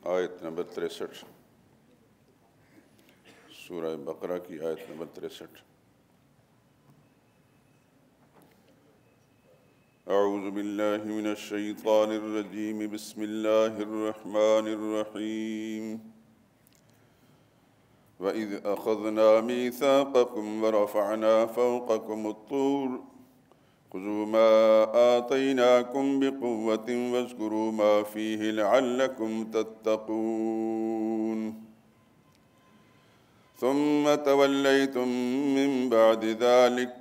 آیت نمبر 63، سورہ بقرہ کی آیت نمبر 63۔ اعوذ باللہ من الشیطان الرجیم، بسم اللہ الرحمن الرحیم۔ وَإِذْ أَخَذْنَا مِيثَاقَكُمْ وَرَفَعْنَا فَوْقَكُمُ الطُّورَ خُذُوا مَا آتَيْنَاكُمْ بِقُوَّةٍ وَاذْكُرُوا مَا فِيهِ لَعَلَّكُمْ تَتَّقُونَ ثُمَّ تَوَلَّيْتُمْ مِنْ بَعْدِ ذَلِكَ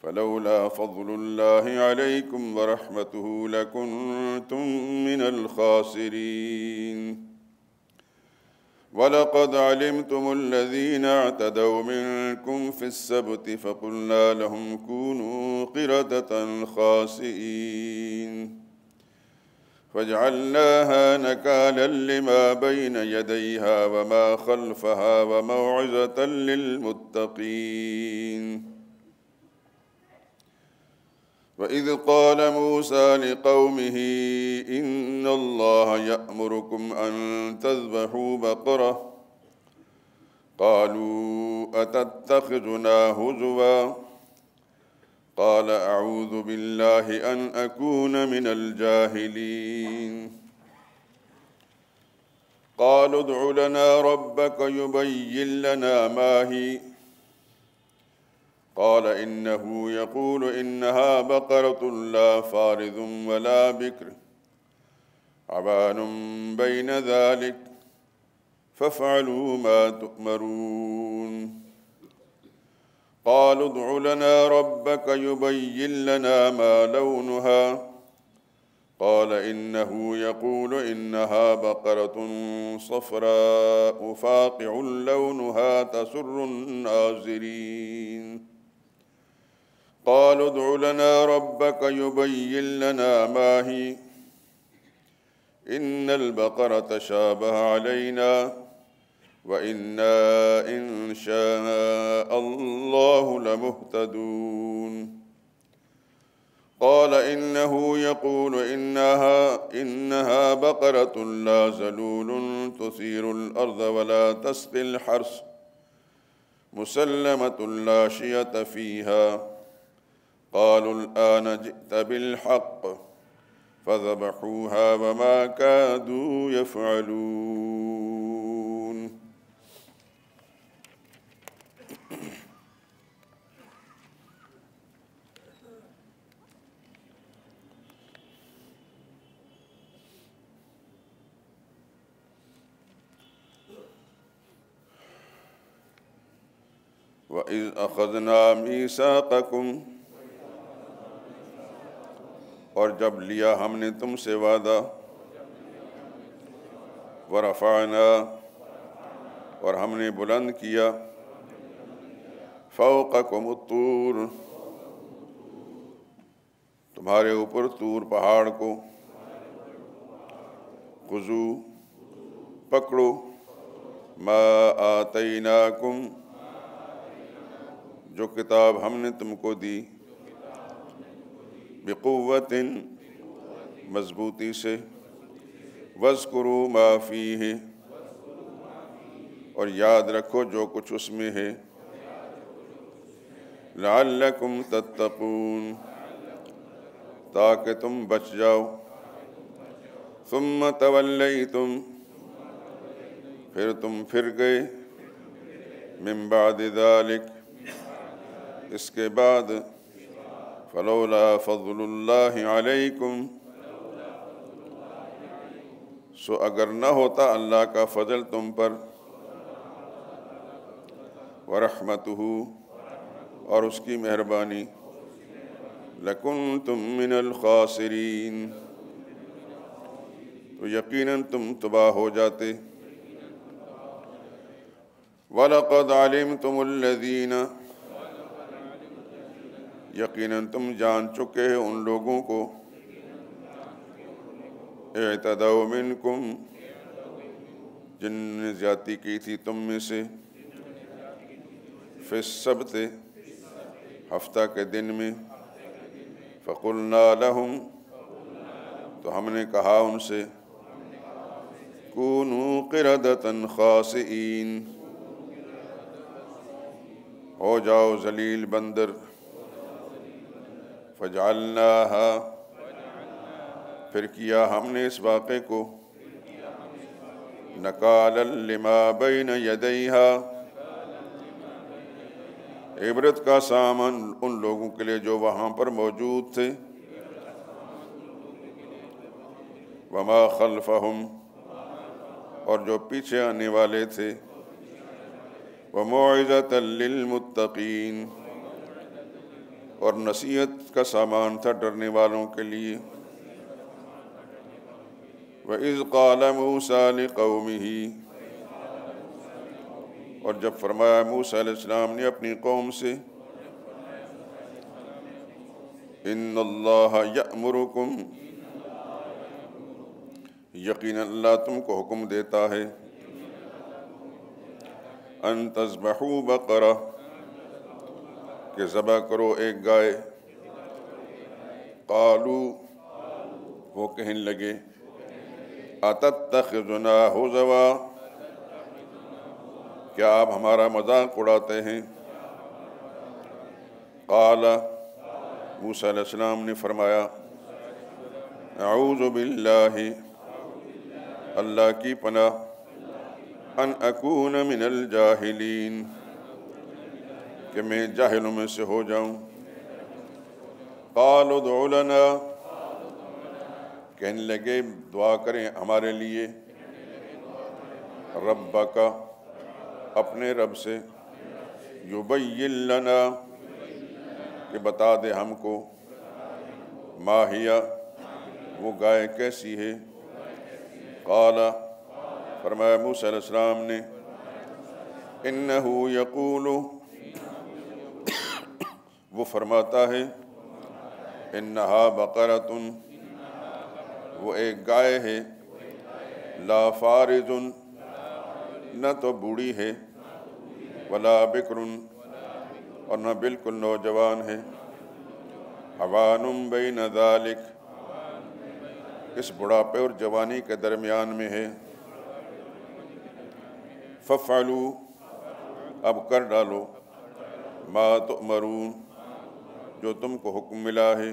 فَلَوْلَا فَضْلُ اللَّهِ عَلَيْكُمْ وَرَحْمَتُهُ لَكُنْتُمْ مِنَ الْخَاسِرِينَ وَلَقَدْ عَلِمْتُمُ الَّذِينَ اعْتَدَوْا مِنْكُمْ فِي السَّبْتِ فَقُلْنَا لَهُمْ كُونُوا قِرَدَةً خَاسِئِينَ فَجَعَلْنَاهَا نَكَالًا لِمَا بَيْنَ يَدَيْهَا وَمَا خَلْفَهَا وَمَوْعِظَةً لِلْمُتَّقِينَ وَإِذْ قَالَ مُوسَى لِقَوْمِهِ إِنَّ اللَّهَ يَأْمُرُكُمْ أَن تَذْبَحُوا بَقَرَةً قَالُوا أَتَتَّخِذُنَا هُزُوًا قَالَ أَعُوذُ بِاللَّهِ أَنْ أَكُونَ مِنَ الْجَاهِلِينَ قَالُوا ادْعُ لَنَا رَبَّكَ يُبَيِّن لَّنَا مَا هِيَ قال إنه يقول إنها بقرة لا فارض ولا بكر عوان بين ذلك فافعلوا ما تؤمرون قالوا ادع لنا ربك يبين لنا ما لونها قال إنه يقول إنها بقرة صفراء فاقع لونها تسر الناظرين قالوا ادع لنا ربك يبين لنا ما هي إن البقرة تشابه علينا وإنا إن شاء الله لمهتدون قال إنه يقول إنها بقرة لا ذلول تثير الأرض ولا تسقي الحرث مسلمة لا شية فيها قالوا الآن جئت بالحق فذبحوها وما كادوا يفعلون۔ وَإِذْ أَخَذْنَا مِيثَاقَكُمْ، اور جب لیا ہم نے تم سے وعدہ، ورفعنا، اور ہم نے بلند کیا، فوقکم الطور، تمہارے اوپر طور پہاڑ کو، خذو، پکڑو، ما آتیناکم، جو کتاب ہم نے تم کو دی، بقوت، مضبوطی سے، وَاذْكُرُوا مَا فِيهِ، اور یاد رکھو جو کچھ اس میں ہے، لَعَلَّكُمْ تَتَّقُونَ، تاکہ تم بچ جاؤ، ثُمَّ تَوَلَّيْتُمْ، پھر تم پھر گئے، مِن بَعْدِ ذَلِكَ، اس کے بعد، فَلَوْلَا فَضْلُ اللَّهِ عَلَيْكُمْ، سو اگر نہ ہوتا اللہ کا فضل تم پر، وَرَحْمَتُهُ، اور اس کی مہربانی، لَكُنْتُمْ مِنَ الْخَاسِرِينَ، تو یقیناً تم تباہ ہو جاتے۔ وَلَقَدْ عَلِمْتُمُ الَّذِينَ، یقیناً تم جان چکے ہیں ان لوگوں کو، اعتدوا منکم، جن نے زیادتی کی تھی تم میں سے، فی السبت، ہفتہ کے دن میں، فقلنا لہم، تو ہم نے کہا ان سے، کونوا قردۃ خاسئین، ہو جاؤ ذلیل بندر، فجعلناہا، پھر کیا ہم نے اس واقعے کو، نکالا لما بین یدیہا، عبرت کا سامان ان لوگوں کے لیے جو وہاں پر موجود تھے، وما خلفہم، اور جو پیچھے آنے والے تھے، وموعظۃ للمتقین، اور نصیحت کا سامان تھا ڈرنے والوں کے لیے۔ وَإِذْ قَالَ مُوسَىٰ لِقَوْمِهِ، اور جب فرمایا موسیٰ علیہ السلام نے اپنی قوم سے، إِنَّ اللَّهَ يَأْمُرُكُمْ، یقیناً اللہ تم کو حکم دیتا ہے، أَن تَذْبَحُوا بَقَرَةً، کہ ذبح کرو ایک گائے۔ قالوا، وہ کہنے لگے، أَتَتَّخِذُنَا هُزُوًا، کیا آپ ہمارا مذاق اڑاتے ہیں؟ قال، موسیٰ علیہ السلام نے فرمایا، اعوذ باللہ، اللہ کی پناہ، ان اکون من الجاہلین، کہ میں جاہلوں میں سے ہو جاؤں۔ قالوا ادع لنا، کہنے لگے دعا کریں ہمارے لیے، ربک، اپنے رب سے، یبین لنا، کہ بتا دے ہم کو، ما ہی، وہ گائے کیسی ہے۔ قال، فرمایا موسیٰ علیہ السلام نے، انہ یقول، وہ فرماتا ہے، انہا بقرۃ، وہ ایک گائے ہے، لا فارض، نہ تو بوڑھی ہے، ولا بکر، اور نہ بالکل نوجوان ہے، عوان بین ذالک، اس بڑھاپے اور جوانی کے درمیان میں ہے۔ فافعلوا، اب کر ڈالو، ما تؤمرون، جو تم کو حکم ملا ہے۔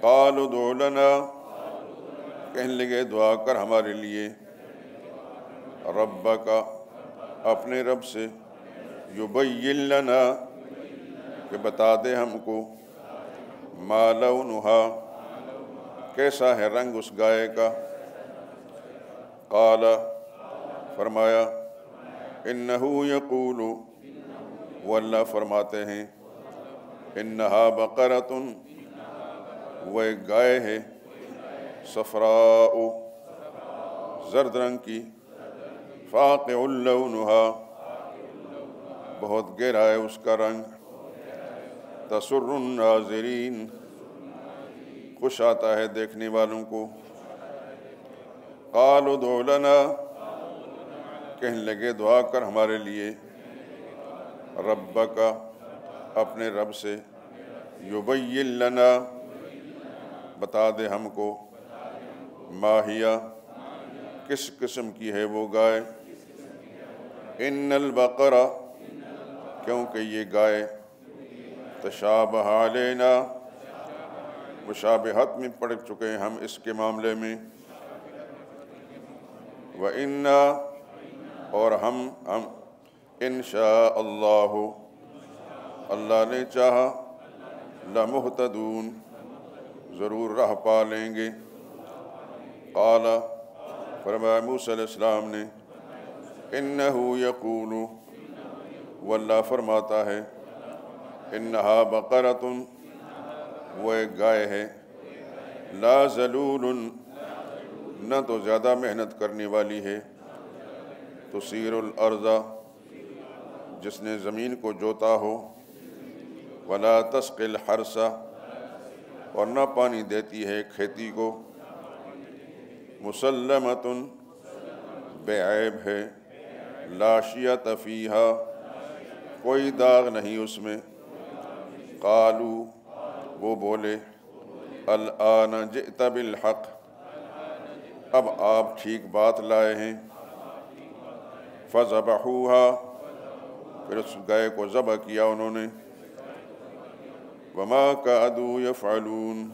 قالوا ادع لنا، کہنے لگے دعا کر ہمارے لیے، ربک، اپنے رب سے، یبین لنا، کہ بتا دے ہم کو، ما لونہا، کیسا ہے رنگ اس گائے کا۔ قال، فرمایا، انہ یقول، وہ اللہ فرماتے ہیں، انہا بقرۃ، وہ ایک گائے ہے، صفراء، زرد رنگ کی، فاقع لونہا، بہت گہرا ہے اس کا رنگ، تسر الناظرین، خوش آتا ہے دیکھنے والوں کو۔ قالوا ادع لنا، کہنے لگے دعا کر ہمارے لیے، ربک، اپنے رب سے، یبین لنا، بتا دے ہم کو، ما ہی، کس قسم کی ہے وہ گائے۔ ان البقرہ، کیونکہ یہ گائے، تشابہ علینا، مشابہت میں پڑ چکے ہیں ہم اس کے معاملے میں، وَإِنَّا، اور ہم انشاء اللہ، اللہ نے چاہا، لمہتدون، ضرور راہ پا لیں گے۔ قال، فرمایا موسیٰ علیہ السلام نے، انہ یقول، وہ اللہ فرماتا ہے، انہا بقرۃ، وہ ایک گائے ہے، لا ذلول، نہ تو زیادہ محنت کرنے والی ہے، تثیر الارض، جس نے زمین کو جوتا ہو، ولا تسقی الحرث، اور نہ پانی دیتی ہے کھیتی کو، مسلمۃ، بے عیب ہے، لا شیۃ فیہا، کوئی داغ نہیں اس میں۔ قالوا، وہ بولے، الآن جئت بالحق، اب آپ ٹھیک بات لائے ہیں۔ فذبحوها، پھر اس گائے کو ذبح کیا انہوں نے۔ وما کادوا یفعلون،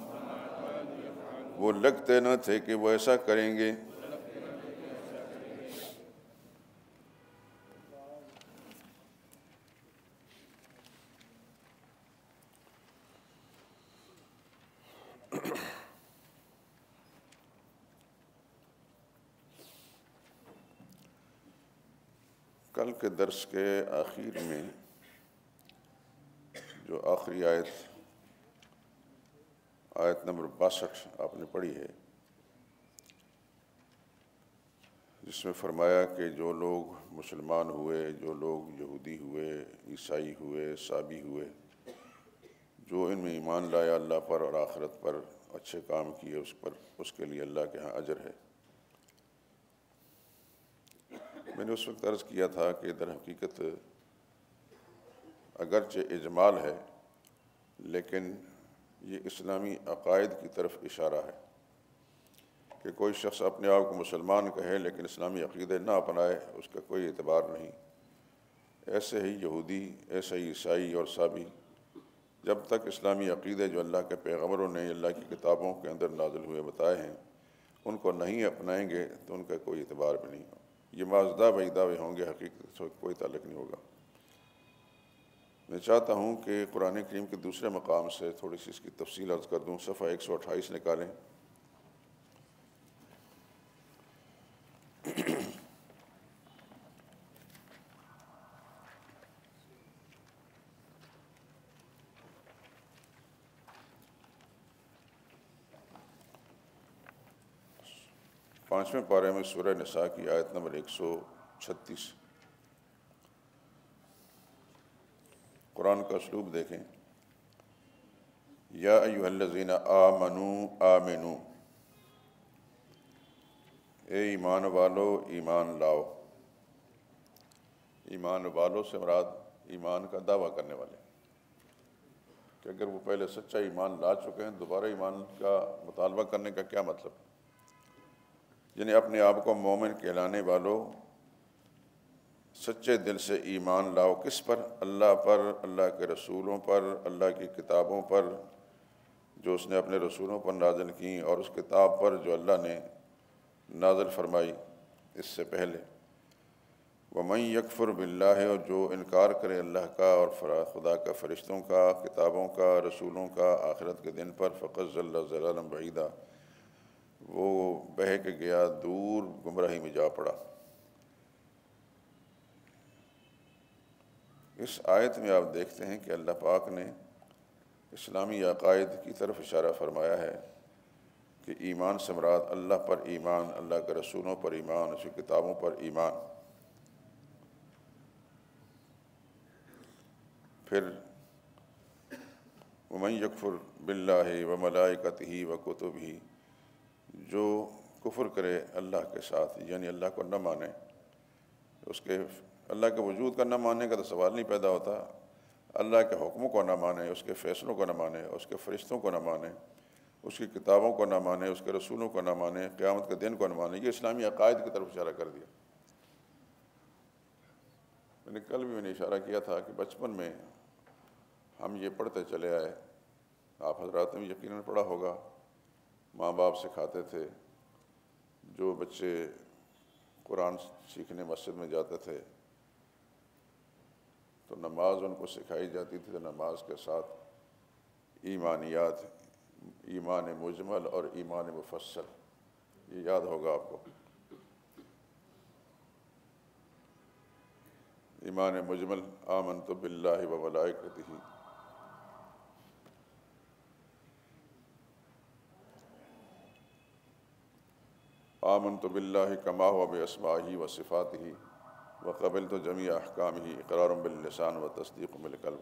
وہ لگتے نہ تھے کہ وہ ایسا کریں گے۔ کل کے درس کے آخر میں جو آخری آیت نمبر 62 آپ نے پڑھی ہے، جس میں فرمایا کہ جو لوگ مسلمان ہوئے، جو لوگ یہودی ہوئے، عیسائی ہوئے، صابی ہوئے، جو ان میں ایمان لایا اللہ پر اور آخرت پر، اچھے کام کیے اس کے لیے اللہ کے ہاں اجر ہے۔ میں نے اس وقت عرض کیا تھا کہ در حقیقت اگرچہ اجمال ہے، لیکن یہ اسلامی عقائد کی طرف اشارہ ہے کہ کوئی شخص اپنے آپ کو مسلمان کہے لیکن اسلامی عقیدے نہ اپنائے، اس کا کوئی اعتبار نہیں۔ ایسے ہی یہودی، ایسے ہی عیسائی اور صابی جب تک اسلامی عقیدے جو اللہ کے پیغمبروں نے اللہ کی کتابوں کے اندر نازل ہوئے بتائے ہیں ان کو نہیں اپنائیں گے تو ان کا کوئی اعتبار بھی نہیں ہوگا۔ یہ مازدہ بئی دعوے ہوں گے، حقیقت سے کوئی تعلق نہیں ہوگا۔ میں چاہتا ہوں کہ قرآن کریم کے دوسرے مقام سے تھوڑی سی اس کی تفصیل عرض کر دوں۔ صفحہ 128 نکالیں۔ پانچویں پارے میں سورہ نساء کی آیت نمبر 136۔ قرآن کا اسلوب دیکھیں۔ یا ایھا الذین آمنوا آمنو، اے ایمان والو ایمان لاؤ۔ ایمان والوں سے مراد ایمان کا دعویٰ کرنے والے، کہ اگر وہ پہلے سچا ایمان لا چکے ہیں دوبارہ ایمان کا مطالبہ کرنے کا کیا مطلب؟ یعنی اپنے آپ کو مومن کہلانے والوں سچے دل سے ایمان لاؤ۔ کس پر؟ اللہ پر، اللہ کے رسولوں پر، اللہ کی کتابوں پر جو اس نے اپنے رسولوں پر نازل کیں، اور اس کتاب پر جو اللہ نے نازل فرمائی اس سے پہلے۔ وَمَن یکفر باللہ، اور جو انکار کرے اللہ کا اور خدا کا، فرشتوں کا، کتابوں کا، رسولوں کا، آخرت کے دن پر، فقد ضل ضلالا بعیدا، وہ بہک گیا، دور گمراہی میں جا پڑا۔ اس آیت میں آپ دیکھتے ہیں کہ اللہ پاک نے اسلامی عقائد کی طرف اشارہ فرمایا ہے کہ ایمان سے مراد اللہ پر ایمان، اللہ کے رسولوں پر ایمان، اس کی کتابوں پر ایمان۔ پھر وَمَن یکفر باللہ وملائکتہ وکتبہ، جو کفر کرے اللہ کے ساتھ، یعنی اللہ کو نہ مانے، اس کے اللہ کے وجود کا نہ ماننے کا تو سوال نہیں پیدا ہوتا، اللہ کے حکموں کو نہ مانے، اس کے فیصلوں کو نہ مانے، اس کے فرشتوں کو نہ مانے، اس کی کتابوں کو نہ مانے، اس کے رسولوں کو نہ مانے، قیامت کے دن کو نہ مانے، یہ اسلامی عقائد کی طرف اشارہ کر دیا۔ کل بھی میں نے اشارہ کیا تھا کہ بچپن میں ہم یہ پڑھتے چلے آئے، آپ حضرات نے یقیناً پڑھا ہوگا، ماں باپ سکھاتے تھے، جو بچے قرآن سیکھنے مسجد میں جاتے تھے تو نماز ان کو سکھائی جاتی تھی، تو نماز کے ساتھ ایمانیات، ایمان مجمل اور ایمان مفصل، یہ یاد ہوگا آپ کو۔ ایمان مجمل، آمنت باللہ وملائکتہ، آمنت باللہ کما ہوا باسمائہ وصفاتہ وقبلت جمیع احکامہ اقرار باللسان وتصدیق بالقلب۔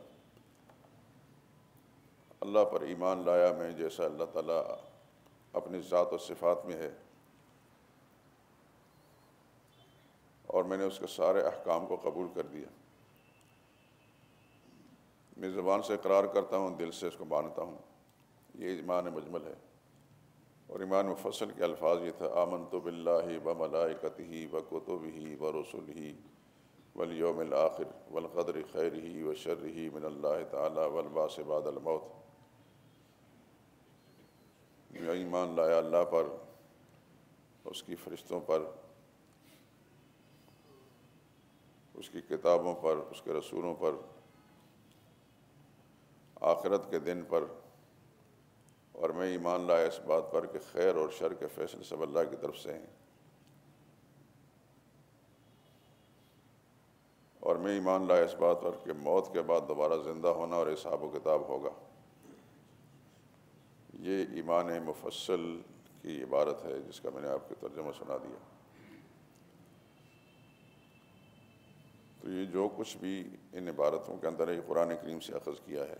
اللہ پر ایمان لایا میں جیسا اللہ تعالیٰ اپنی ذات و صفات میں ہے، اور میں نے اس کے سارے احکام کو قبول کر دیا۔ میں زبان سے اقرار کرتا ہوں، دل سے اس کو مانتا ہوں، یہ ایمان مجمل ہے۔ اور ایمان مفصل کے الفاظ یہ تھا آمنت باللہ وملائکتہ وکتبہ ورسلہ والیوم الآخر والقدر خیرہ وشرہ من اللہ تعالی والبعث بعد الموت۔ میں ایمان لایا اللہ پر، اس کی فرشتوں پر، اس کی کتابوں پر، اس کے رسولوں پر، آخرت کے دن پر، اور میں ایمان لایا اس بات پر کہ خیر اور شر کے فیصلے سب اللہ کی طرف سے ہیں، اور میں ایمان لایا اس بات پر کہ موت کے بعد دوبارہ زندہ ہونا اور حساب و کتاب ہوگا۔ یہ ایمان مفصل کی عبارت ہے جس کا میں نے آپ کو ترجمہ سنا دیا۔ تو یہ جو کچھ بھی ان عبارتوں کے اندر ہے یہ قرآن کریم سے اخذ کیا ہے۔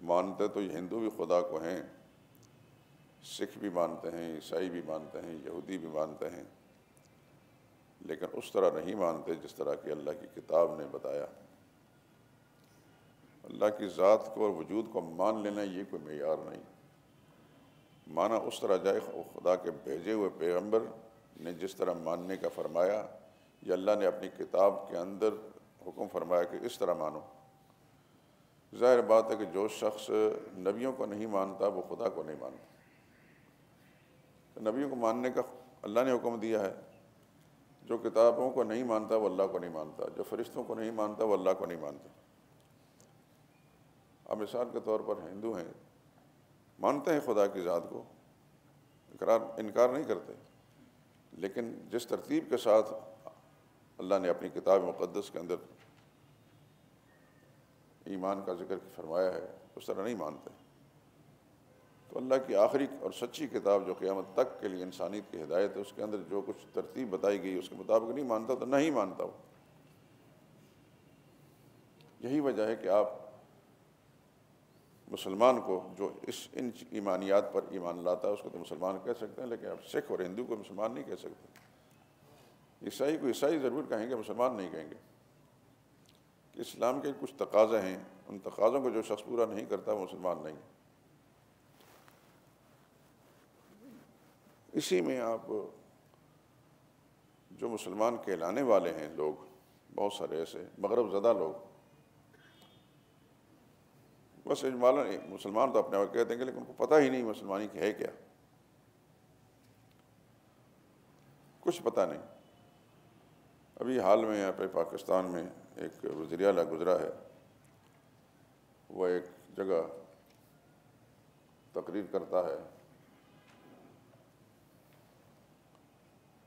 مانتے تو یہ ہندو بھی خدا کو ہیں، سکھ بھی مانتے ہیں، عیسائی بھی مانتے ہیں، یہودی بھی مانتے ہیں، لیکن اس طرح نہیں مانتے جس طرح کہ اللہ کی کتاب نے بتایا۔ اللہ کی ذات کو اور وجود کو مان لینا یہ کوئی معیار نہیں، مانا اس طرح جائے خدا کے بھیجے ہوئے پیغمبر نے جس طرح ماننے کا فرمایا، یا اللہ نے اپنی کتاب کے اندر حکم فرمایا کہ اس طرح مانو۔ ظاہر بات ہے کہ جو شخص نبیوں کو نہیں مانتا وہ خدا کو نہیں مانتا۔ تو نبیوں کو ماننے کا اللہ نے حکم دیا ہے، جو کتابوں کو نہیں مانتا وہ اللہ کو نہیں مانتا، جو فرشتوں کو نہیں مانتا وہ اللہ کو نہیں مانتا۔ اب مثال کے طور پر ہندو ہیں، مانتے ہیں خدا کی ذات کو، انکار نہیں کرتے، لیکن جس ترتیب کے ساتھ اللہ نے اپنی کتاب مقدس کے اندر ایمان کا ذکر فرمایا ہے اس طرح نہیں مانتے۔ تو اللہ کی آخری اور سچی کتاب جو قیامت تک کے لیے انسانیت کی ہدایت ہے، اس کے اندر جو کچھ ترتیب بتائی گئی اس کے مطابق نہیں مانتا تو نہیں مانتا وہ۔ یہی وجہ ہے کہ آپ مسلمان کو جو ان ایمانیات پر ایمان لاتا ہے اس کو تو مسلمان کہہ سکتے ہیں، لیکن آپ سکھ اور ہندو کو مسلمان نہیں کہہ سکتے۔ عیسائی کو عیسائی ضرور کہیں گے، مسلمان نہیں کہیں گے۔ کہ اسلام کے کچھ تقاضے ہیں، ان تقاضوں کو جو شخص پورا نہیں کرتا وہ مسلمان نہیں ہے۔ اسی میں آپ جو مسلمان کہلانے والے ہیں لوگ، بہت سارے ایسے مغرب زدہ لوگ، بس اجمالاً مسلمان تو اپنے آپ کہتے ہیں لیکن ان کو پتہ ہی نہیں مسلمانی کی ہے کیا، کچھ پتہ نہیں۔ ابھی حال میں یہاں پہ پاکستان میں ایک وزیر اعلیٰ گزرا ہے، وہ ایک جگہ تقریر کرتا ہے۔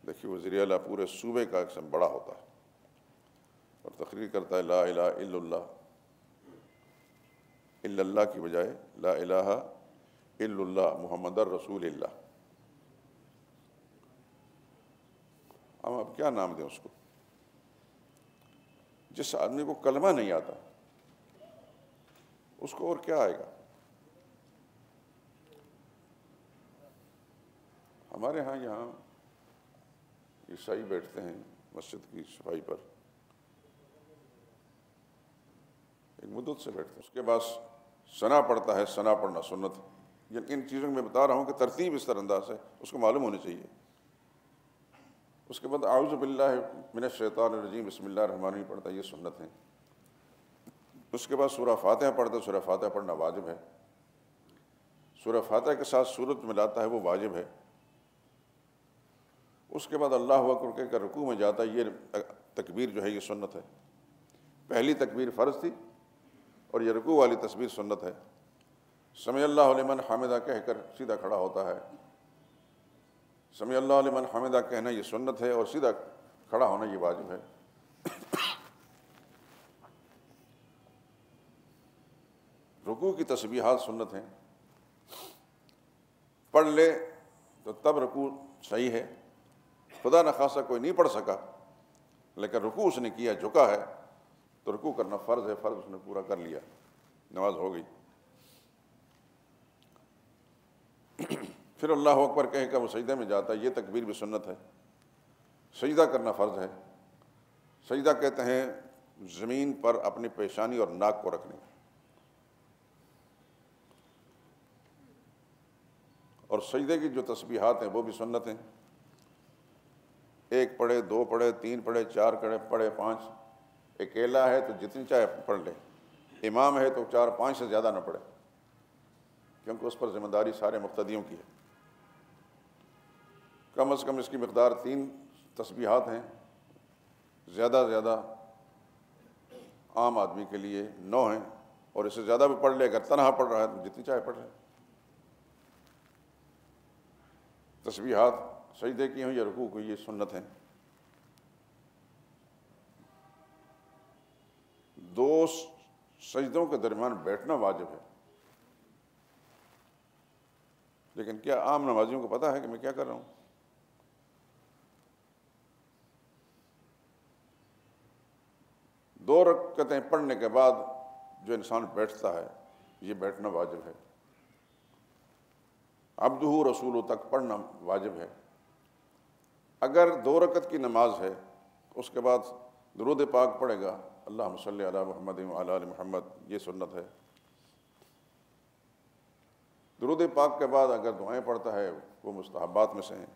دیکھیے وزیر اعلیٰ پورے صوبے کا ایک بڑا ہوتا ہے اور تقریر کرتا ہے لا الہ الا اللہ، الا اللہ کی بجائے لا الہ الا اللہ محمد رسول اللہ۔ ہم اب کیا نام دیں اس کو؟ جس آدمی کو کلمہ نہیں آتا اس کو اور کیا آئے گا؟ ہمارے ہاں یہاں عیسائی بیٹھتے ہیں مسجد کی صفائی پر، ایک مدت سے بیٹھتے ہیں، اس کے بعد ثنا پڑھتا ہے، ثنا پڑھنا سنت ہے۔ ان چیزوں میں بتا رہا ہوں کہ ترتیب اس طرح انداز ہے، اس کو معلوم ہونی چاہیے۔ اس کے بعد اعوذ باللہ من الشیطان الرجیم بسم اللہ الرحمن الرحیم پڑھتا ہے، یہ سنت ہے۔ اس کے بعد سورہ فاتحہ پڑھتا ہے، سورہ فاتحہ پڑھنا واجب ہے۔ سورہ فاتحہ کے ساتھ سورت ملاتا ہے، وہ واجب ہے۔ اس کے بعد اللہ اکبر کہہ کر رکوع میں جاتا ہے، یہ تکبیر جو ہے یہ سنت ہے۔ پہلی تکبیر فرض تھی اور یہ رکوع والی تکبیر سنت ہے۔ سمع اللہ لمن حمدہ کہہ کر سیدھا کھڑا ہوتا ہے، سمع اللہ لمن حمدہ کہنا یہ سنت ہے اور سیدھا کھڑا ہونا یہ واجب ہے۔ رکوع کی تسبیحات سنت ہیں، پڑھ لے تو تب رکوع صحیح ہے۔ خدا نخواستہ کوئی نہیں پڑھ سکا لیکن رکوع اس نے کیا، جھکا ہے، تو رکوع کرنا فرض ہے، فرض اس نے پورا کر لیا، نماز ہو گئی۔ پھر اللہ اکبر کہہ کر وہ سجدے میں جاتا ہے، یہ تکبیر بھی سنت ہے۔ سجدہ کرنا فرض ہے۔ سجدہ کہتے ہیں زمین پر اپنی پیشانی اور ناک کو رکھنے، اور سجدے کی جو تسبیحات ہیں وہ بھی سنت ہیں، 1 پڑھے، 2 پڑھے، 3 پڑھے، 4 پڑھے، 5، اکیلا ہے تو جتنی چاہے پڑھ لے، امام ہے تو 4-5 سے زیادہ نہ پڑھے، کیونکہ اس پر ذمہ داری سارے مقتدیوں کی ہے۔ کم از کم اس کی مقدار 3 تسبیحات ہیں، زیادہ سے زیادہ عام آدمی کے لیے 9 ہیں، اور اس سے زیادہ بھی پڑھ لے، اگر تنہا پڑھ رہا ہے تو جتنی چاہے پڑھ لے۔ تسبیحات سجدے کی ہوں یا رکوع کی، یہ سنت ہیں۔ 2 سجدوں کے درمیان بیٹھنا واجب ہے، لیکن کیا عام نمازیوں کو پتہ ہے کہ میں کیا کر رہا ہوں؟ 2 رکعتیں پڑھنے کے بعد جو انسان بیٹھتا ہے، یہ بیٹھنا واجب ہے۔ عبدہ رسولہ تک پڑھنا واجب ہے۔ اگر 2 رکعت کی نماز ہے، اس کے بعد درود پاک پڑھے گا، اللہم صلی علی محمد وعلی آل محمد، یہ سنت ہے۔ درود پاک کے بعد اگر دعائیں پڑھتا ہے، وہ مستحبات میں سے ہیں۔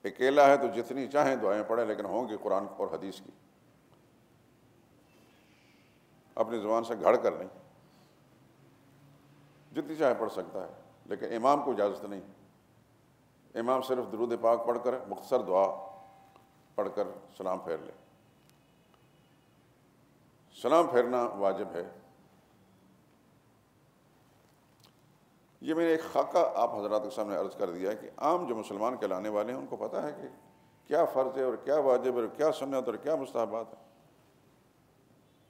اکیلا ہے تو جتنی چاہیں دعائیں پڑھیں، لیکن ہوں گی قرآن اور حدیث کی، اپنی زبان سے گھڑ کر نہیں، جتنی چاہے پڑھ سکتا ہے، لیکن امام کو اجازت نہیں۔ امام صرف درود پاک پڑھ کر مختصر دعا پڑھ کر سلام پھیر لے۔ سلام پھیرنا واجب ہے۔ یہ میں نے ایک خاکہ آپ حضرات کے سامنے عرض کر دیا ہے کہ عام جو مسلمان کہلانے والے ہیں ان کو پتہ ہے کہ کیا فرض ہے اور کیا واجب ہے اور کیا سنت اور کیا مستحبات ہے۔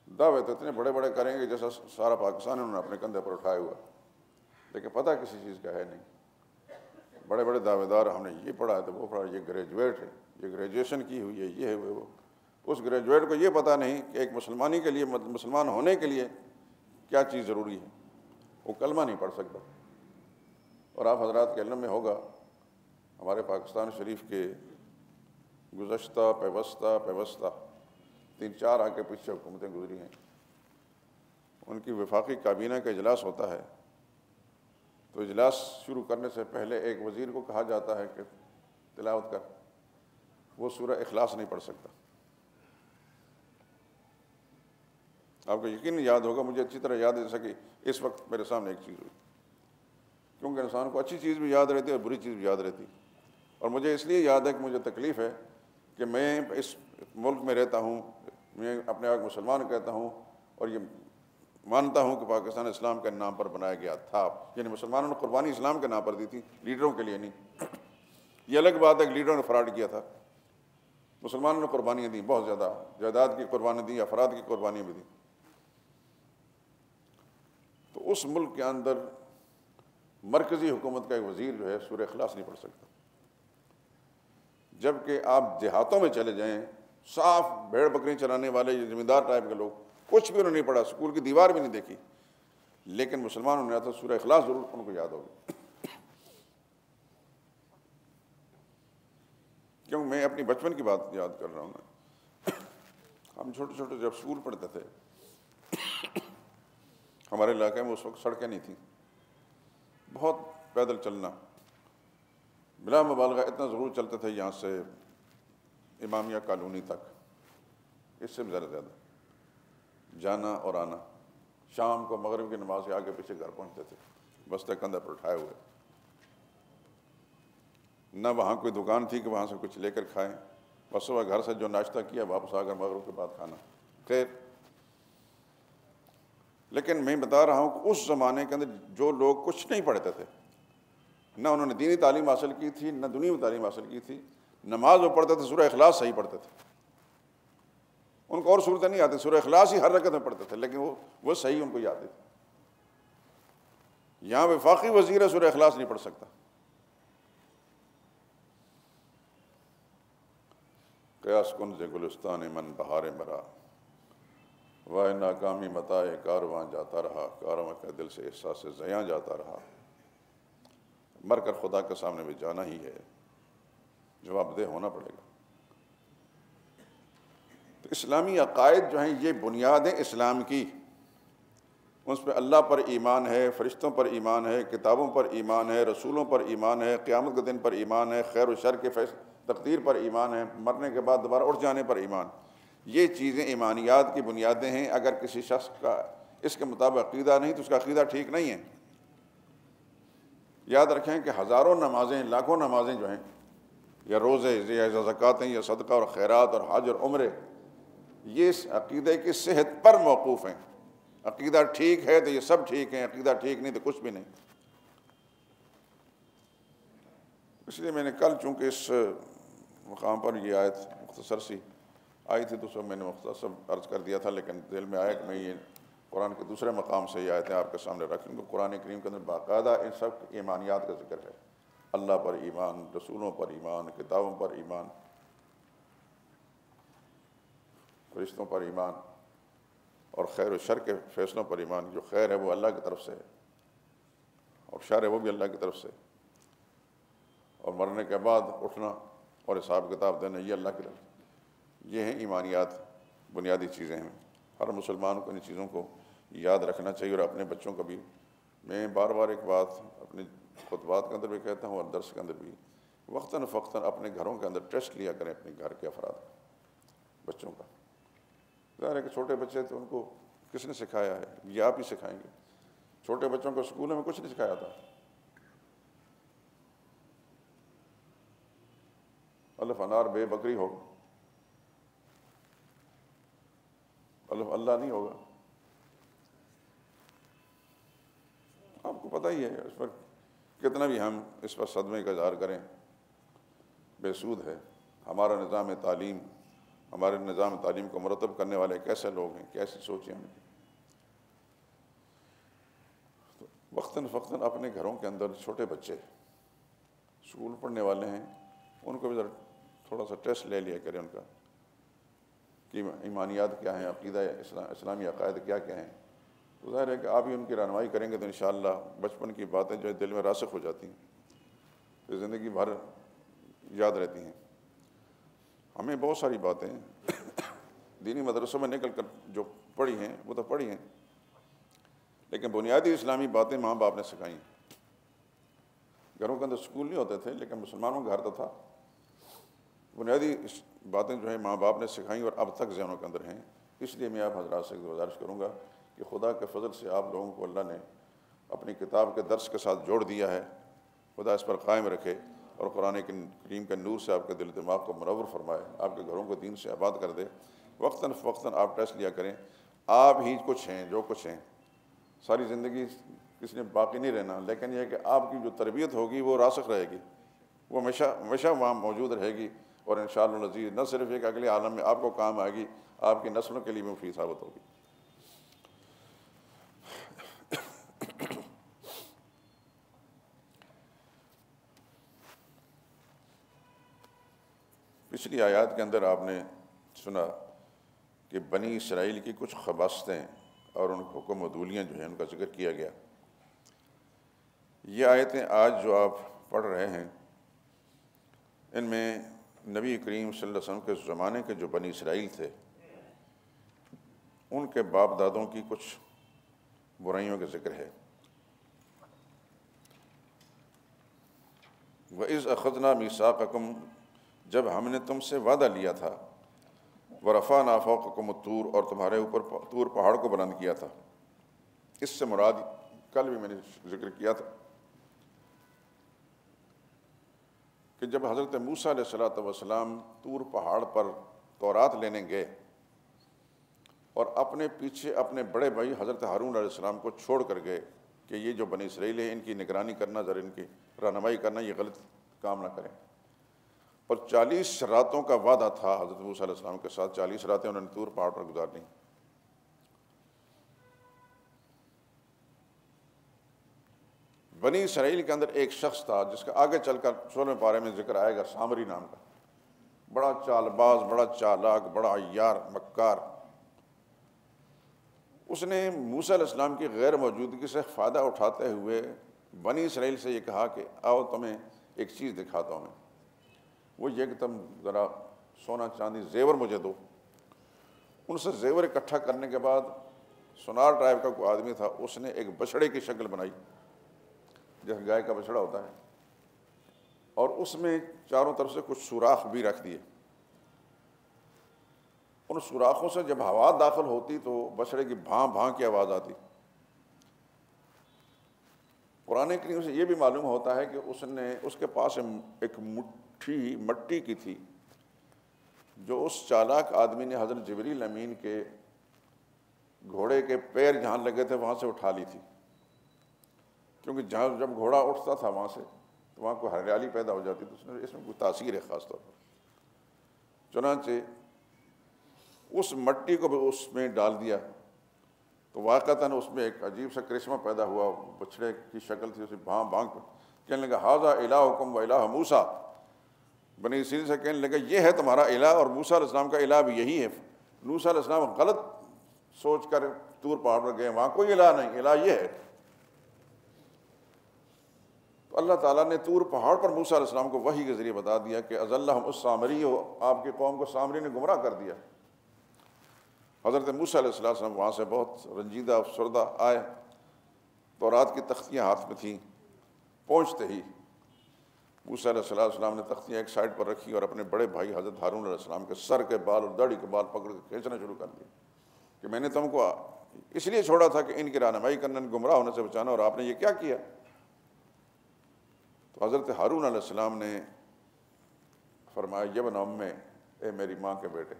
دعوے تو اتنے بڑے بڑے کریں گے جیسا سارا پاکستان انہوں نے اپنے کندھے پر اٹھایا ہوا، لیکن پتہ کسی چیز کا ہے نہیں۔ بڑے بڑے دعوے دار، ہم نے یہ پڑھا ہے تو وہ پڑھا، یہ گریجویٹ ہے، یہ گریجویشن کی ہوئی ہے، یہ ہے وہ۔ اس گریجویٹ کو یہ پتہ نہیں کہ ایک مسلمانی کے لیے، مسلمان ہونے کے لیے کیا چیز ضروری ہے، وہ کلمہ نہیں پڑھ سکتا۔ اور آپ حضرات کے علم میں ہوگا، ہمارے پاکستان شریف کے گزشتہ پیوستہ 3-4 آگے پیچھے حکومتیں گزری ہیں، ان کی وفاقی کابینہ کا اجلاس ہوتا ہے تو اجلاس شروع کرنے سے پہلے ایک وزیر کو کہا جاتا ہے کہ تلاوت کر، وہ سورہ اخلاص نہیں پڑھ سکتا۔ آپ کو یقین یاد ہوگا، مجھے اچھی طرح یاد ہے، جیسا کہ اس وقت میرے سامنے ایک چیز ہوئی، کیونکہ انسان کو اچھی چیز بھی یاد رہتی ہے اور بری چیز بھی یاد رہتی، اور مجھے اس لیے یاد ہے کہ مجھے تکلیف ہے کہ میں اس ملک میں رہتا ہوں، میں اپنے آپ مسلمان کہتا ہوں، اور یہ مانتا ہوں کہ پاکستان اسلام کے نام پر بنایا گیا تھا، یعنی مسلمانوں نے قربانی اسلام کے نام پر دی تھی، لیڈروں کے لیے نہیں۔ یہ الگ بات ہے کہ لیڈروں نے فراڈ کیا تھا، مسلمانوں نے قربانیاں دیں، بہت زیادہ جائیداد کی قربانیاں دیں، افراد کی قربانیاں بھی دیں۔ تو اس ملک کے اندر مرکزی حکومت کا ایک وزیر جو ہے سورہ اخلاص نہیں پڑھ سکتا، جبکہ آپ دیہاتوں میں چلے جائیں، صاف بھیڑ بکری چرانے والے یہ زمیندار ٹائپ کے لوگ، کچھ بھی انہوں نے نہیں پڑھا، اسکول کی دیوار بھی نہیں دیکھی، لیکن مسلمانوں نے تو سورہ اخلاص ضرور ان کو یاد ہوگی۔ کیوں میں اپنی بچپن کی بات یاد کر رہا ہوں نا، ہم چھوٹے چھوٹے جب اسکول پڑھتے تھے، ہمارے علاقے میں اس وقت سڑکیں نہیں تھیں، بہت پیدل چلنا، بلا مبالغہ اتنا ضرور چلتے تھے یہاں سے امامیہ کالونی تک، اس سے بھی زیادہ جانا اور آنا، شام کو مغرب کی نماز کے آگے پیچھے گھر پہنچتے تھے بستے کندھے پر اٹھائے ہوئے، نہ وہاں کوئی دکان تھی کہ وہاں سے کچھ لے کر کھائیں، بس صبح گھر سے جو ناشتہ کیا واپس آ کر مغرب کے بعد کھانا۔ خیر، لیکن میں بتا رہا ہوں کہ اس زمانے کے اندر جو لوگ کچھ نہیں پڑھتے تھے، نہ انہوں نے دینی تعلیم حاصل کی تھی نہ دنیاوی تعلیم حاصل کی تھی، نماز وہ پڑھتے تھے سورہ اخلاص صحیح پڑھتے تھے، ان کو اور صورتیں نہیں آتی، سورہ اخلاص ہی ہر رکعت میں پڑھتے تھے، لیکن وہ صحیح ان کو یاد تھی۔ یہاں وفاقی وزیر ہے، سورہ اخلاص نہیں پڑھ سکتا۔ قیاس کن سے گلستان من بہار مرا، واہ ناکامی متائے کارواں جاتا رہا، کارواں کا دل سے احساس زیاں جاتا رہا، مر کر خدا کے سامنے بھی جانا ہی ہے، جواب دہ ہونا پڑے گا۔ تو اسلامی عقائد جو ہیں یہ بنیادیں اسلام کی، اس پہ اللہ پر ایمان ہے، فرشتوں پر ایمان ہے، کتابوں پر ایمان ہے، رسولوں پر ایمان ہے، قیامت کے دن پر ایمان ہے، خیر و شر کے تقدیر پر ایمان ہے، مرنے کے بعد دوبارہ اٹھ جانے پر ایمان۔ یہ چیزیں ایمانیات کی بنیادیں ہیں۔ اگر کسی شخص کا اس کے مطابق عقیدہ نہیں تو اس کا عقیدہ ٹھیک نہیں ہے۔ یاد رکھیں کہ ہزاروں نمازیں، لاکھوں نمازیں جو ہیں، یا روزے یا زکوٰۃیں یا صدقہ اور خیرات اور حج اور عمرے، یہ اس عقیدے کی صحت پر موقوف ہیں۔ عقیدہ ٹھیک ہے تو یہ سب ٹھیک ہیں، عقیدہ ٹھیک نہیں تو کچھ بھی نہیں۔ اس لیے میں نے کل چونکہ اس مقام پر یہ آیت مختصر سی آئی تھی تو سب میں نے مختصر عرض کر دیا تھا، لیکن دل میں آیا کہ میں یہ قرآن کے دوسرے مقام سے یہ آیتیں آپ کے سامنے رکھ لوں گا۔ قرآن کریم کے اندر باقاعدہ ان سب ایمانیات کا ذکر ہے۔ اللہ پر ایمان، رسولوں پر ایمان، کتابوں پر ایمان، فرشتوں پر ایمان، اور خیر و شر کے فیصلوں پر ایمان۔ جو خیر ہے وہ اللہ کی طرف سے ہے اور شر ہے وہ بھی اللہ کی طرف سے، اور مرنے کے بعد اٹھنا اور حساب کتاب دینا یہ اللہ کی طرف۔ یہ ہیں ایمانیات، بنیادی چیزیں ہیں۔ ہر مسلمان کو ان چیزوں کو یاد رکھنا چاہیے، اور اپنے بچوں کو بھی۔ میں بار بار ایک بات اپنے خطبات کے اندر بھی کہتا ہوں اور درس کے اندر بھی، وقتاً فوقتاً اپنے گھروں کے اندر ٹیسٹ لیا کریں اپنے گھر کے افراد، بچوں کا۔ ظاہر ہے کہ چھوٹے بچے تو ان کو کس نے سکھایا ہے؟ یہ آپ ہی سکھائیں گے۔ چھوٹے بچوں کو اسکولوں میں کچھ نہیں سکھایا تھا۔ الف انار بے بکری ہوگا، الف اللہ نہیں ہوگا۔ آپ کو پتہ ہی ہے، اس پر کتنا بھی ہم اس پر صدمے کا اظہار کریں بے سود ہے۔ ہمارا نظام تعلیم، ہمارے نظام تعلیم کو مرتب کرنے والے کیسے لوگ ہیں، کیسی سوچیں ہیں۔ وقتاً فوقتاً اپنے گھروں کے اندر چھوٹے بچے اسکول پڑھنے والے ہیں، ان کو بھی ذرا تھوڑا سا ٹیسٹ لے لیا کریں ان کا کہ ایمانیات کیا ہیں، عقیدہ اسلامی عقائد کیا کیا ہیں۔ تو ظاہر ہے کہ آپ ہی ان کی رہنمائی کریں گے تو انشاءاللہ بچپن کی باتیں جو دل میں راسخ ہو جاتی ہیں، تو زندگی بھر یاد رہتی ہیں۔ ہمیں بہت ساری باتیں دینی مدرسوں میں نکل کر جو پڑھی ہیں وہ تو پڑھی ہیں، لیکن بنیادی اسلامی باتیں ماں باپ نے سکھائیں۔ گھروں کے اندر اسکول نہیں ہوتے تھے لیکن مسلمانوں کا گھر تو تھا۔ بنیادی باتیں جو ہیں ماں باپ نے سکھائیں اور اب تک ذہنوں کے اندر ہیں۔ اس لیے میں آپ حضرات سے گزارش کروں گا کہ خدا کے فضل سے آپ لوگوں کو اللہ نے اپنی کتاب کے درس کے ساتھ جوڑ دیا ہے۔ خدا اس پر قائم رکھے اور قرآن کریم کے نور سے آپ کے دل دماغ کو منور فرمائے، آپ کے گھروں کو دین سے آباد کر دے۔ وقتاً فوقتاً آپ ٹیسٹ لیا کریں، آپ ہی کچھ ہیں جو کچھ ہیں۔ ساری زندگی کسی نے باقی نہیں رہنا، لیکن یہ ہے کہ آپ کی جو تربیت ہوگی وہ راسخ رہے گی، وہ ہمیشہ وہاں موجود رہے گی، اور انشاءاللہ العزیز نہ صرف ایک اگلے عالم میں آپ کو کام آئے گی، آپ کی نسلوں کے لیے مفید ثابت ہوگی۔ پچھلی آیات کے اندر آپ نے سنا کہ بنی اسرائیل کی کچھ خباستیں اور ان کے حکم و دولیاں جو ہیں ان کا ذکر کیا گیا۔ یہ آیتیں آج جو آپ پڑھ رہے ہیں، ان میں نبی کریم صلی اللہ علیہ وسلم کے زمانے کے جو بنی اسرائیل تھے ان کے باپ دادوں کی کچھ برائیوں کا ذکر ہے۔ وَإِذْ أَخَذْنَا مِيثَاقَكُمْ، جب ہم نے تم سے وعدہ لیا تھا، وَرَفَعْنَا فَوْقَكُمُ الطُّورَ، اور تمہارے اوپر طور پہاڑ کو بلند کیا تھا۔ اس سے مراد کل بھی میں نے ذکر کیا تھا کہ جب حضرت موسیٰ علیہ السلام طور پہاڑ پر تورات لینے گئے اور اپنے پیچھے اپنے بڑے بھائی حضرت ہارون علیہ السلام کو چھوڑ کر گئے کہ یہ جو بنی اسرائیل ہے ان کی نگرانی کرنا، ذرا ان کی رہنمائی کرنا، یہ غلط کام نہ کریں۔ اور 40 راتوں کا وعدہ تھا حضرت موسیٰ علیہ السلام کے ساتھ، 40 راتیں انہوں نے طور پہاڑ پر گزارنی۔ بنی اسرائیل کے اندر ایک شخص تھا جس کا آگے چل کر 16ویں پارے میں ذکر آئے گا، سامری نام کا، بڑا چال باز، بڑا چالاک، بڑا عیار، مکار۔ اس نے موسیٰ علیہ السلام کی غیر موجودگی سے فائدہ اٹھاتے ہوئے بنی اسرائیل سے یہ کہا کہ آؤ تمہیں ایک چیز دکھاتا ہوں میں، وہ یہ کہ تم ذرا سونا چاندی زیور مجھے دو۔ ان سے زیور اکٹھا کرنے کے بعد سنار ٹرائب کا کوئی آدمی تھا، اس نے ایک بچھڑے کی شکل بنائی جیسے گائے کا بچھڑا ہوتا ہے، اور اس میں چاروں طرف سے کچھ سوراخ بھی رکھ دیے۔ ان سوراخوں سے جب ہوا داخل ہوتی تو بچھڑے کی بھاں بھاں کی آواز آتی۔ قرآن کریم سے یہ بھی معلوم ہوتا ہے کہ اس کے پاس ایک مٹھی مٹی کی تھی جو اس چالاک آدمی نے حضرت جبریل امین کے گھوڑے کے پیر جہاں لگے تھے وہاں سے اٹھا لی تھی، کیونکہ جہاں جب گھوڑا اٹھتا تھا وہاں سے تو وہاں کوئی ہریالی پیدا ہو جاتی، تو اس میں کوئی تاثیر ہے خاص طور پر۔ چنانچہ اس مٹی کو بھی اس میں ڈال دیا تو واقعتاً اس میں ایک عجیب سا کرشمہ پیدا ہوا، بچھڑے کی شکل تھی، اسے بھاں بھاں کر کہنے لگا ھذا الہکم و الہ موسیٰ، بنی اسرائیل سے کہنے لگا یہ ہے تمہارا الہ اور موسیٰ علیہ السلام کا الہ بھی یہی ہے۔ موسیٰ علیہ السلام غلط سوچ کر طور پہاڑ پر گئے، وہاں کوئی الہ نہیں، الہ یہ ہے۔ تو اللہ تعالیٰ نے طور پہاڑ پر موسیٰ علیہ السلام کو وحی کے ذریعے بتا دیا کہ اضلہم السامری، آپ کی قوم کو سامری نے گمراہ کر دیا۔ حضرت موسیٰ علیہ السلام وہاں سے بہت رنجیدہ افسردہ آئے، تورات کی تختیاں ہاتھ میں تھیں۔ پہنچتے ہی موسیٰ علیہ السلام نے تختیاں ایک سائڈ پر رکھی اور اپنے بڑے بھائی حضرت ہارون علیہ السلام کے سر کے بال اور داڑھی کے بال پکڑ کے کھینچنا شروع کر دیے کہ میں نے تم کو اس لیے چھوڑا تھا کہ ان کی رہنمائی کرنا، گمراہ ہونے سے بچانا، اور آپ نے یہ کیا کیا؟ تو حضرت ہارون علیہ السلام نے فرمایا یا ابن ام، اے میری ماں کے بیٹے،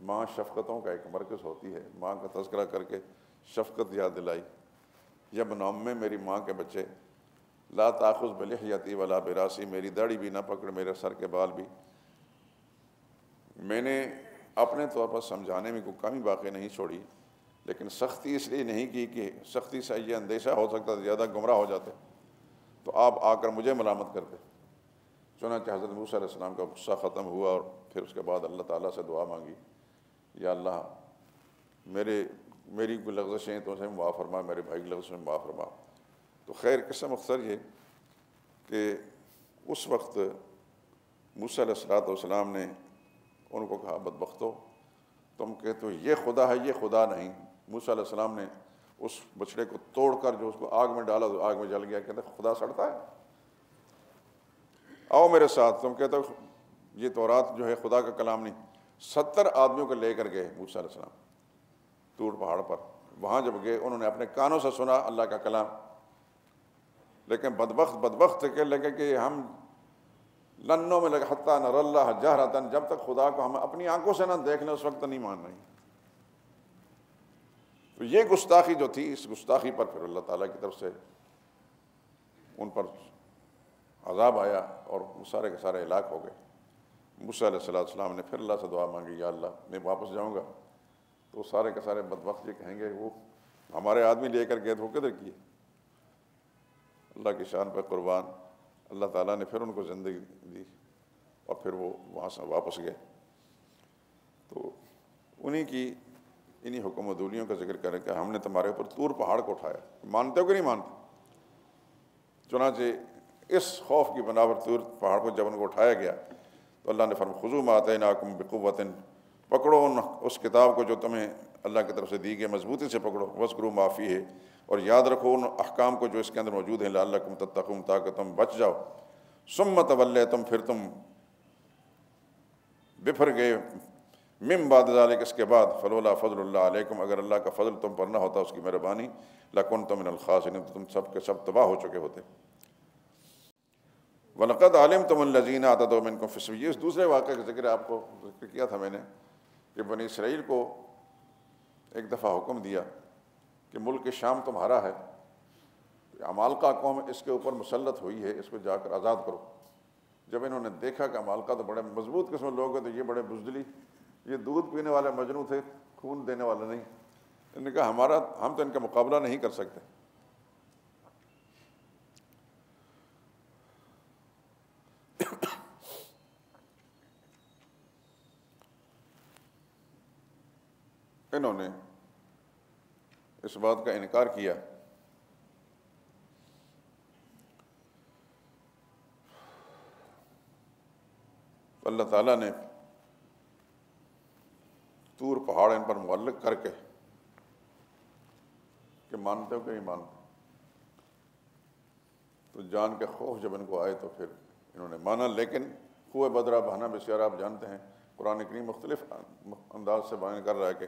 ماں شفقتوں کا ایک مرکز ہوتی ہے، ماں کا تذکرہ کر کے شفقت یاد دلائی۔ یا ابن ام، میری ماں کے بچے، لا تاخذ بلحیتی ولا براسی، میری داڑھی بھی نہ پکڑ، میرے سر کے بال بھی۔ میں نے اپنے طور پر سمجھانے میں کوئی کمی باقی نہیں چھوڑی، لیکن سختی اس لیے نہیں کی کہ سختی سے یہ اندیشہ ہو سکتا زیادہ گمراہ ہو جاتے تو آپ آ کر مجھے ملامت کرتے۔ چنانچہ حضرت موسیٰ علیہ السلام کا غصہ ختم ہوا اور پھر اس کے بعد اللہ تعالیٰ سے دعا مانگی، یا اللہ میری کوئی لغزشیں تو اسے معاف فرما، میرے بھائی کی لغزشیں معاف فرما۔ تو خیر قصہ مختصر یہ کہ اس وقت موسیٰ علیہ السلام نے ان کو کہا بدبختو، تم کہتے ہو یہ خدا ہے، یہ خدا نہیں۔ موسیٰ علیہ السلام نے اس بچڑے کو توڑ کر جو اس کو آگ میں ڈالا تو آگ میں جل گیا۔ کہتے خدا سڑتا ہے؟ آؤ میرے ساتھ۔ تم کہتے ہو یہ تورات جو ہے خدا کا کلام نہیں۔ 70 آدمیوں کو لے کر گئے موسیٰ علیہ السلام طور پہاڑ پر۔ وہاں جب گئے انہوں نے اپنے کانوں سے سنا اللہ کا کلام، لیکن بدبخت کہنے لگے کہ ہم لنوں میں لگے حتیٰ نر اللہ جہرتاً، جب تک خدا کو ہم اپنی آنکھوں سے نہ دیکھ لیں اس وقت نہیں مان رہی۔ تو یہ گستاخی جو تھی، اس گستاخی پر پھر اللہ تعالیٰ کی طرف سے ان پر عذاب آیا اور وہ سارے کے سارے ہلاک ہو گئے۔ موسیٰ علیہ السلام نے پھر اللہ سے دعا مانگی، یا اللہ میں واپس جاؤں گا تو سارے کے سارے بدبخت یہ کہیں گے وہ ہمارے آدمی لے کر گئے تو وہ کدھر کیے؟ اللہ کی شان پہ قربان، اللہ تعالیٰ نے پھر ان کو زندگی دی اور پھر وہ وہاں سے واپس گئے۔ تو انہی حکم و دولیوں کا ذکر کریں کہ ہم نے تمہارے اوپر طور پہاڑ کو اٹھایا، مانتے ہو کہ نہیں مانتے؟ چنانچہ اس خوف کی بنا پر طور پہاڑ کو جب ان کو اٹھایا گیا تو اللہ نے فرمایا خذوا ما آتیناکم بقوۃ، پکڑو اس کتاب کو جو تمہیں اللہ کی طرف سے دی گئی، مضبوطی سے پکڑو، واذکروا ما فیہ، اور یاد رکھو ان احکام کو جو اس کے اندر موجود ہیں، لعلکم تتقون، تاکہ تم بچ جاؤ۔ ثم تولیتم، پھر تم بپھر گئے، من بعد ذلک، اس کے بعد، فلولا فضل اللہ علیکم، اگر اللہ کا فضل تم پر نہ ہوتا، اس کی مہربانی، لکنتم من الخاسرین، تو تم سب کے سب تباہ ہو چکے ہوتے۔ وَلَقَدْ عَلِمْتُمُ الَّذِينَ اعْتَدَوْا مِنْكُمْ فِي السَّبْتِ، اس دوسرے واقعے کا ذکر آپ کو ذکر کیا تھا میں نے کہ بنی اسرائیل کو ایک دفعہ حکم دیا کہ ملک شام تمہارا ہے، عمالقہ قوم اس کے اوپر مسلط ہوئی ہے، اس کو جا کر آزاد کرو۔ جب انہوں نے دیکھا کہ عمالقہ تو بڑے مضبوط قسم کے لوگ ہیں، تو یہ بڑے بزدلی، یہ دودھ پینے والے مجنو تھے، خون دینے والے نہیں۔ انہوں نے کہا ہم تو ان کا مقابلہ نہیں کر سکتے۔ انہوں نے اس بات کا انکار کیا۔ اللہ تعالیٰ نے طور پہاڑ ان پر معلق کر کے کہ مانتے ہو کہ نہیں مانتے؟ تو جان کے خوف جب ان کو آئے تو پھر انہوں نے مانا، لیکن خوہ بدرہ بہانہ بسیار آپ جانتے ہیں، قرآن کریم مختلف انداز سے بیان کر رہا ہے کہ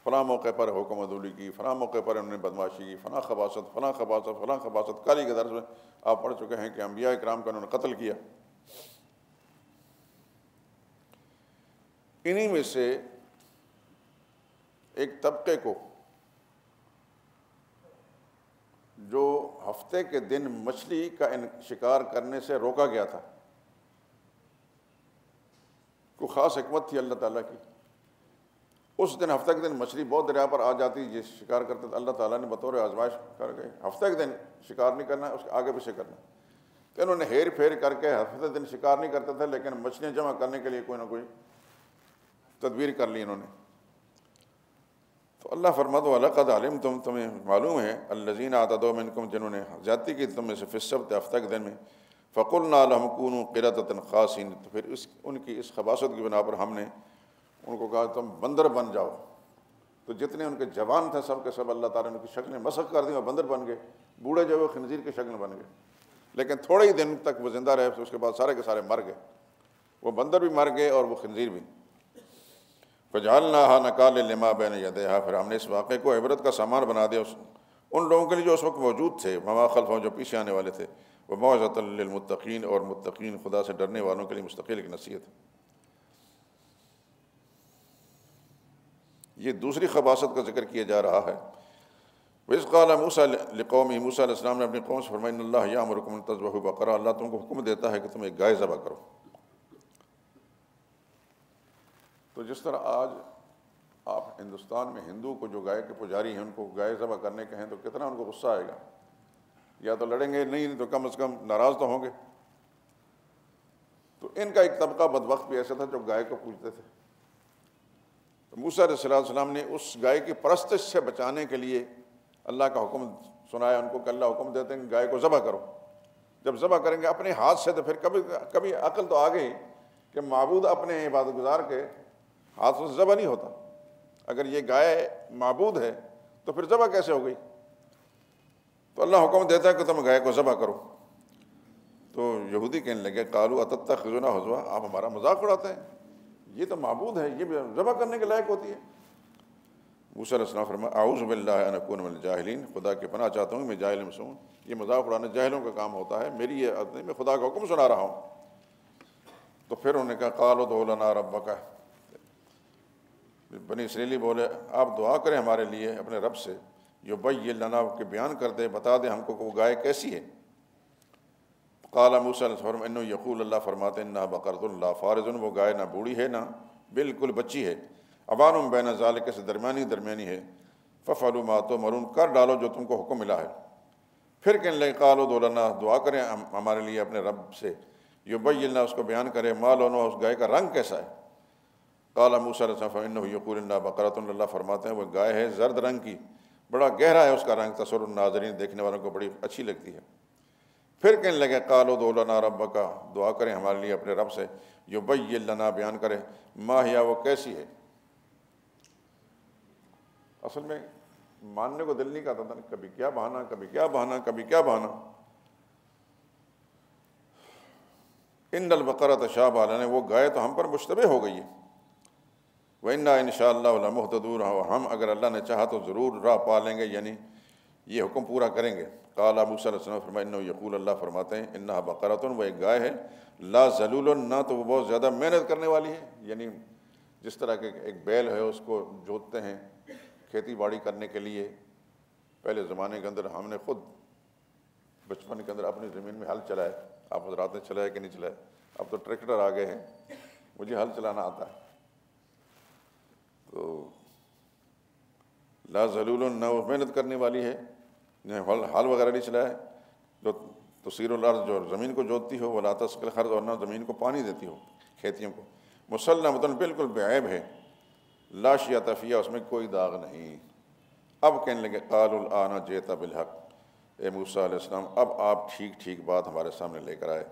فلاں موقع پر حکم عدولی کی، فلاں موقع پر انہوں نے بدماشی کی، فلاں خباثت، فلاں خباثت، فلاں خباثت۔ کالی کے درس میں آپ پڑھ چکے ہیں کہ انبیاء اکرام کا انہوں نے قتل کیا۔ انہی میں سے ایک طبقے کو جو ہفتے کے دن مچھلی کا شکار کرنے سے روکا گیا تھا، کوئی خاص حکمت تھی اللہ تعالیٰ کی۔ اس دن ہفتہ کے دن مچھلی بہت دریا پر آ جاتی، جس شکار کرتے تھے، اللہ تعالیٰ نے بطور آزمائش کر کے ہفتہ کے دن شکار نہیں کرنا ہے، اس کے آگے پیچھے کرنا ہے۔ تو انہوں نے ہیر پھیر کر کے ہفتے دن شکار نہیں کرتے تھے، لیکن مچھلیاں جمع کرنے کے لیے کوئی نہ کوئی تدبیر کر لی انہوں نے۔ تو اللہ فرماتا ہے وَلَقَدْ عَلِمْتُمْ، تمہیں معلوم ہے، الَّذِينَ اعْتَدَوْا مِنْكُمْ، جنہوں نے زیادتی کی تم میں سے فِي السَّبْتِ، ہفتہ کے دن میں، فَقُلْنَا لَهُمْ كُونُوا قِرَدَةً خَاسِئِينَ، تو پھر ان کی اس خباثت کی بنا پر ہم نے ان کو کہا تم بندر بن جاؤ۔ تو جتنے ان کے جوان تھے سب کے سب اللہ تعالیٰ نے ان کی شکلیں مسخ کر دیں اور بندر بن گئے، بوڑھے جو وہ خنزیر کی شکل بن گئے، لیکن تھوڑے ہی دن تک وہ زندہ رہے، اس کے بعد سارے کے سارے مر گئے، وہ بندر بھی مر گئے اور وہ خنزیر بھی۔ فَجَعَلْنَاهَا نَكَالًا لِمَا بَيْنَ يَدَيْهَا، پھر ہم نے اس واقعے کو عبرت کا سامان بنا دیا ان لوگوں کے لیے جو اس وقت موجود تھے، وَمَا خَلْفَهُمْ، جو پیچھے آنے والے تھے، وَمَوْعِظَةً لِلْمُتَّقِينَ، اور متقین خدا سے ڈرنے والوں کے لیے مستقل ایک نصیحت۔ یہ دوسری خباثت کا ذکر کیا جا رہا ہے۔ وَإِذْ قَالَ مُوسَىٰ لِقَوْمِهِ، موسیٰ علیہ السلام نے اپنی قوم سے فرمایا، إِنَّ اللَّهَ يَأْمُرُكُمْ أَن تَذْبَحُوا بَقَرَةً، اللہ تم کو حکم دیتا ہے کہ تم ایک گائے ذبح کرو۔ تو جس طرح آج آپ ہندوستان میں ہندو کو جو گائے کے پجاری ہیں ان کو گائے ذبح کرنے کہیں تو کتنا ان کو غصہ آئے گا، یا تو لڑیں گے نہیں تو کم از کم ناراض تو ہوں گے۔ تو ان کا ایک طبقہ بدبخت بھی ایسا تھا جو گائے کو پوجتے تھے۔ تو موسیٰ علیہ السلام نے اس گائے کی پرستش سے بچانے کے لیے اللہ کا حکم سنایا ان کو کہ اللہ حکم دیتے ہیں کہ گائے کو ذبح کرو۔ جب ذبح کریں گے اپنے ہاتھ سے تو پھر کبھی عقل تو آ گئی کہ معبود اپنے عبادت گزار کے ہاتھوں سے ذبح نہیں ہوتا۔ اگر یہ گائے معبود ہے تو پھر ذبح کیسے ہو گئی؟ تو اللہ حکم دیتا ہے کہ تم گائے کو ذبح کرو۔ تو یہودی کہنے لگے قالوا اتتخذنا ہزوا، آپ ہمارا مذاق اڑاتے ہیں، یہ تو معبود ہے، یہ ذبح کرنے کے لائق ہوتی ہے۔ موسیٰ علیہ السلام فرمایا اعوذ باللہ ان اکون من الجاہلین، خدا کی پناہ چاہتا ہوں میں جاہل میں سے ہوں، یہ مذاق اڑانا جاہلوں کا کام ہوتا ہے، میری یہ عادت نہیں، میں خدا کا حکم سنا رہا ہوں۔ تو پھر انہوں نے کہا قالوا ادع لنا ربک، بنی اسرائیلی بولے آپ دعا کریں ہمارے لیے اپنے رب سے، یبین لنا، کہ بیان کر دے، بتا دے ہم کو کہ وہ گائے کیسی ہے۔ قال موسیٰ علیہ السلام انه یقول، اللہ فرماتے ہیں انها بقرۃ لا فارض، وہ گائے نہ بوڑھی ہے نہ بالکل بچی ہے، عوان بین ذالک، سے درمیانی ہے، ففعلوا ما تؤمرون، کر ڈالو جو تم کو حکم ملا ہے۔ پھر کہنے لگے قالوا ادع لنا، دعا کریں ہمارے لیے اپنے رب سے، یبین لنا، اس کو بیان کرے، ما لونها، اس گائے کا رنگ کیسا ہے۔ قال موسیٰ علیہ السلام فانه یقول انها بقرۃ، اللہ فرماتے ہیں وہ گائے ہے زرد رنگ کی، بڑا گہرا ہے اس کا رنگ، تسر الناظرین، دیکھنے والوں کو بڑی اچھی لگتی ہے۔ پھر کہنے لگے قالوا ادع لنا ربک، دعا کریں ہمارے لیے اپنے رب سے، یبین لنا، بیان کرے، ما ہی، وہ کیسی ہے۔ اصل میں ماننے کو دل نہیں کرتا تھا، کبھی کیا بہانا، کبھی کیا بہانا، کبھی کیا بہانا۔ ان البقرۃ تشابہ علینا، وہ گائے تو ہم پر مشتبہ ہو گئی ہے، وَإِنَّا إِنْ شَاءَ اللَّهُ لَمُهْتَدُونَ، اور ہم اگر اللہ نے چاہا تو ضرور راہ پا لیں گے، یعنی یہ حکم پورا کریں گے۔ قال موسیٰ علیہ السلام فرمایا انه یقول، اللہ فرماتے ہیں انها بقرۃ، وہ ایک گائے ہے، لا ذلول، نہ تو وہ بہت زیادہ محنت کرنے والی ہے، یعنی جس طرح کہ ایک بیل ہے اس کو جوتتے ہیں کھیتی باڑی کرنے کے لیے، پہلے زمانے کے اندر ہم نے خود بچپن کے اندر اپنی زمین میں ہل چلائے، آپ حضرات نے چلایا کہ نہیں چلایا، اب تو ٹریکٹر آ گئے ہیں، مجھے ہل چلانا آتا ہے۔ تو لا ذلول، نہ وہ محنت کرنے والی ہے، نہ ہل وغیرہ نہیں چلایا ہے، جو تثیر الارض، جو زمین کو جوتتی ہو، ولا تسقی الارض، اور نہ زمین کو پانی دیتی ہو کھیتیوں کو، مسلمۃ، بالکل بے عیب ہے، لا شیۃ فیہا، اس میں کوئی داغ نہیں۔ اب کہنے لگے قالوا الآن جئت بالحق، اے موسیٰ علیہ السلام اب آپ ٹھیک بات ہمارے سامنے لے کر آئے۔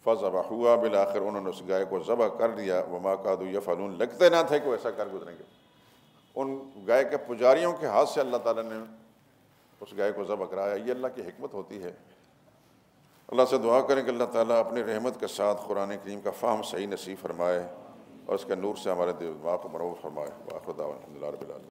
فذبحوها، بالآخر انہوں نے اس گائے کو ذبح کر دیا، وما کادوا یفعلون، لگتے نہ تھے کہ وہ ایسا کر گزریں گے۔ ان گائے کے پجاریوں کے ہاتھ سے اللہ تعالیٰ نے اس گائے کو ذبح کرایا. یہ اللہ کی حکمت ہوتی ہے. اللہ سے دعا کریں کہ اللہ تعالیٰ اپنی رحمت کے ساتھ قرآن کریم کا فہم صحیح نصیب فرمائے اور اس کے نور سے ہمارے دماغ کو منور فرمائے. وآخر دعوانا الحمدللہ رب العالمین.